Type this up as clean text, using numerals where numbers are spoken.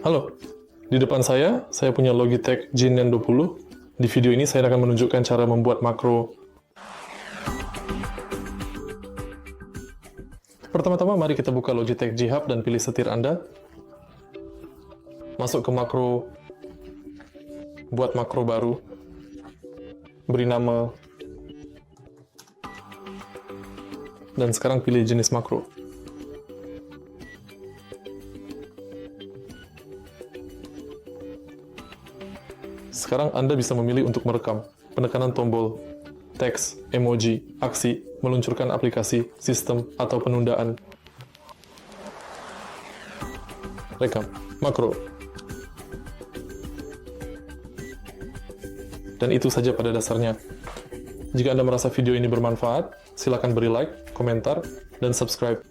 Halo, di depan saya punya Logitech G920. Di video ini saya akan menunjukkan cara membuat makro. Pertama-tama mari kita buka Logitech G HUB dan pilih setir Anda. Masuk ke makro, buat makro baru, beri nama, dan sekarang pilih jenis makro. Sekarang Anda bisa memilih untuk merekam, penekanan tombol, teks, emoji, aksi, meluncurkan aplikasi, sistem, atau penundaan. Rekam, makro. Dan itu saja pada dasarnya. Jika Anda merasa video ini bermanfaat, silakan beri like, komentar, dan subscribe.